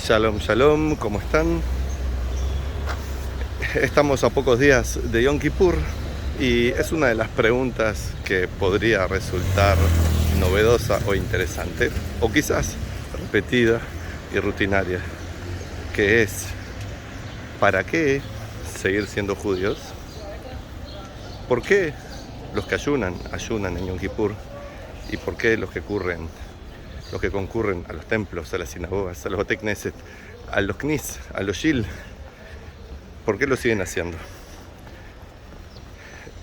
Shalom, shalom, ¿cómo están? Estamos a pocos días de Yom Kippur y es una de las preguntas que podría resultar novedosa o interesante, o quizás repetida y rutinaria, que es: ¿para qué seguir siendo judíos? ¿Por qué los que ayunan en Yom Kippur? ¿Y por qué los que concurren a los templos, a las sinagogas, a los Beit Knesset, a los Knis, a los Shil, por qué lo siguen haciendo?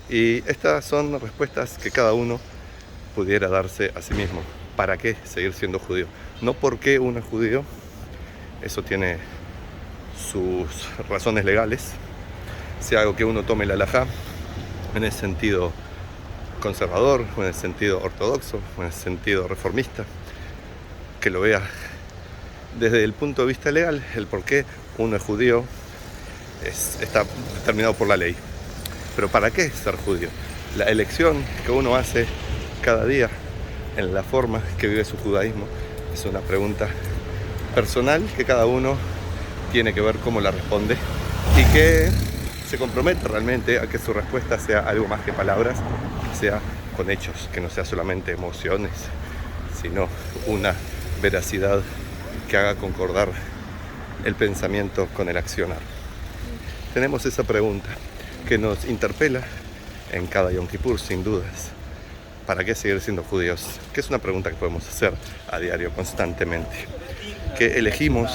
Y estas son respuestas que cada uno pudiera darse a sí mismo. ¿Para qué seguir siendo judío? No por qué uno es judío, eso tiene sus razones legales, sea algo que uno tome la halajá en el sentido conservador, o en el sentido ortodoxo, o en el sentido reformista, que lo vea desde el punto de vista legal. El por qué uno es judío está determinado por la ley. Pero ¿para qué ser judío? La elección que uno hace cada día en la forma que vive su judaísmo es una pregunta personal que cada uno tiene que ver cómo la responde y que se compromete realmente a que su respuesta sea algo más que palabras, que sea con hechos, que no sea solamente emociones, sino una veracidad que haga concordar el pensamiento con el accionar. Tenemos esa pregunta que nos interpela en cada Yom Kippur, sin dudas. ¿Para qué seguir siendo judíos? Que es una pregunta que podemos hacer a diario, constantemente. Que elegimos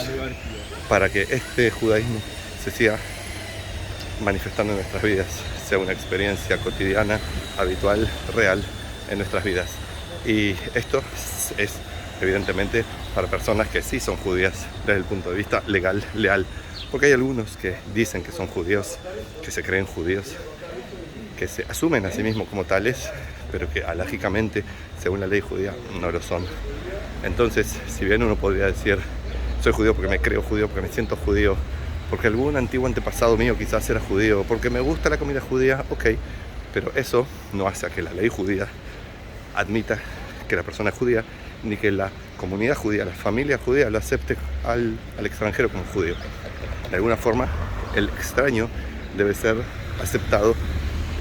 para que este judaísmo se siga manifestando en nuestras vidas, sea una experiencia cotidiana, habitual, real en nuestras vidas. Y esto es evidentemente para personas que sí son judías desde el punto de vista legal, leal, porque hay algunos que dicen que son judíos, que se creen judíos, que se asumen a sí mismos como tales, pero que alágicamente, según la ley judía, no lo son. Entonces, si bien uno podría decir: soy judío porque me creo judío, porque me siento judío, porque algún antiguo antepasado mío quizás era judío, porque me gusta la comida judía, ok, pero eso no hace a que la ley judía admita que la persona es judía, ni que la comunidad judía, la familia judía lo acepte al extranjero como judío. De alguna forma, el extraño debe ser aceptado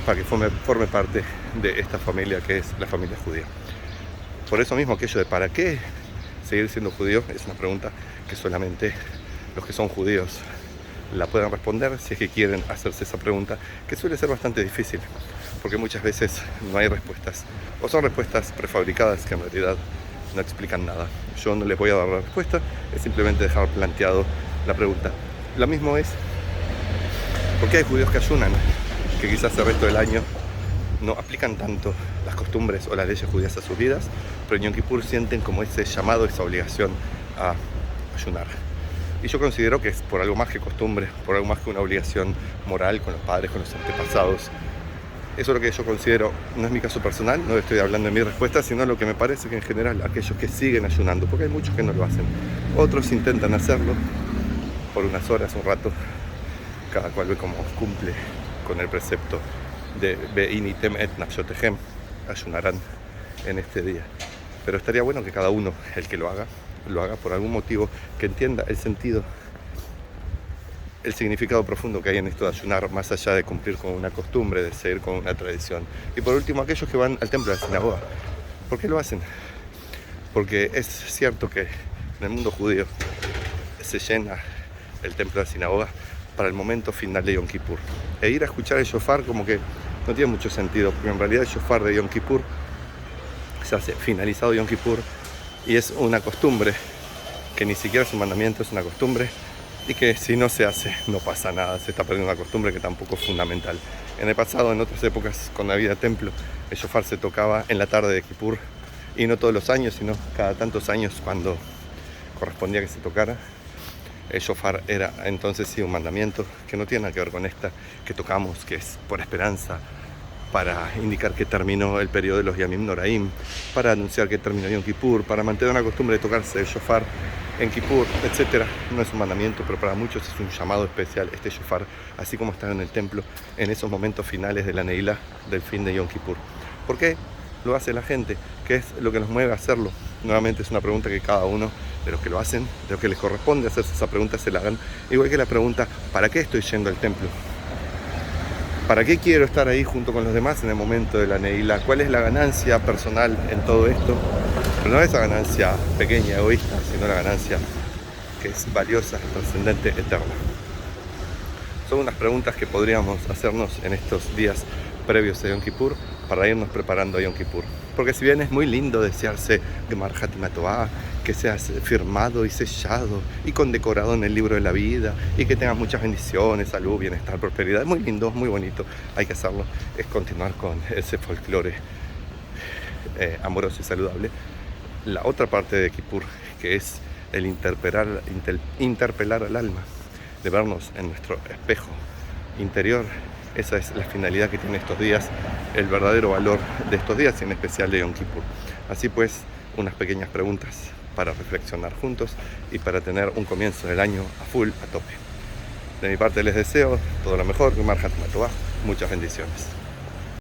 para que forme parte de esta familia que es la familia judía. Por eso mismo, aquello de ¿para qué seguir siendo judío? Es una pregunta que solamente los que son judíos la pueden responder, si es que quieren hacerse esa pregunta, que suele ser bastante difícil, porque muchas veces no hay respuestas, o son respuestas prefabricadas que en realidad no explican nada. Yo no les voy a dar la respuesta, es simplemente dejar planteado la pregunta. Lo mismo es: ¿por qué hay judíos que ayunan? Que quizás el resto del año no aplican tanto las costumbres o las leyes judías a sus vidas, pero en Yom Kippur sienten como ese llamado, esa obligación a ayunar. Y yo considero que es por algo más que costumbre, por algo más que una obligación moral con los padres, con los antepasados. Eso es lo que yo considero. No es mi caso personal, no estoy hablando de mi respuesta, sino lo que me parece que en general aquellos que siguen ayunando, porque hay muchos que no lo hacen, otros intentan hacerlo por unas horas, un rato, cada cual ve cómo cumple con el precepto de Ve'initem et nafshotehem, ayunarán en este día. Pero estaría bueno que cada uno, el que lo haga por algún motivo, que entienda el sentido, el significado profundo que hay en esto de ayunar, más allá de cumplir con una costumbre, de seguir con una tradición. Y por último, aquellos que van al templo de la sinagoga, ¿por qué lo hacen? Porque es cierto que en el mundo judío se llena el templo de la sinagoga para el momento final de Yom Kippur. E ir a escuchar el shofar como que no tiene mucho sentido, porque en realidad el shofar de Yom Kippur se hace finalizado Yom Kippur y es una costumbre que ni siquiera es un mandamiento, es una costumbre, y que si no se hace no pasa nada, se está perdiendo una costumbre que tampoco es fundamental. En el pasado, en otras épocas, con la vida de templo, el shofar se tocaba en la tarde de Kippur, y no todos los años, sino cada tantos años cuando correspondía que se tocara. El shofar era entonces sí un mandamiento que no tiene nada que ver con esta que tocamos, que es por esperanza, para indicar que terminó el periodo de los Yamim Noraim, para anunciar que terminó Yom Kippur, para mantener una costumbre de tocarse el shofar en Kippur, etc. No es un mandamiento, pero para muchos es un llamado especial este shofar, así como estar en el templo en esos momentos finales de la Neilá del fin de Yom Kippur. ¿Por qué lo hace la gente? ¿Qué es lo que nos mueve a hacerlo? Nuevamente es una pregunta que cada uno de los que lo hacen, de los que les corresponde hacerse esa pregunta, se la hagan. Igual que la pregunta, ¿para qué estoy yendo al templo? ¿Para qué quiero estar ahí junto con los demás en el momento de la Neilá? ¿Cuál es la ganancia personal en todo esto? Pero no esa ganancia pequeña, egoísta, sino la ganancia que es valiosa, trascendente, eterna. Son unas preguntas que podríamos hacernos en estos días previos a Yom Kippur para irnos preparando a Yom Kippur. Porque si bien es muy lindo desearse Gemar Hatima Tová, que seas firmado y sellado y condecorado en el libro de la vida y que tengas muchas bendiciones, salud, bienestar, prosperidad, es muy lindo, muy bonito, hay que hacerlo, es continuar con ese folclore amoroso y saludable. La otra parte de Kippur, que es el interpelar al alma, de vernos en nuestro espejo interior. Esa es la finalidad que tiene estos días, el verdadero valor de estos días y en especial de Yom Kippur. Así pues, unas pequeñas preguntas para reflexionar juntos y para tener un comienzo del año a full, a tope. De mi parte les deseo todo lo mejor, muchas bendiciones.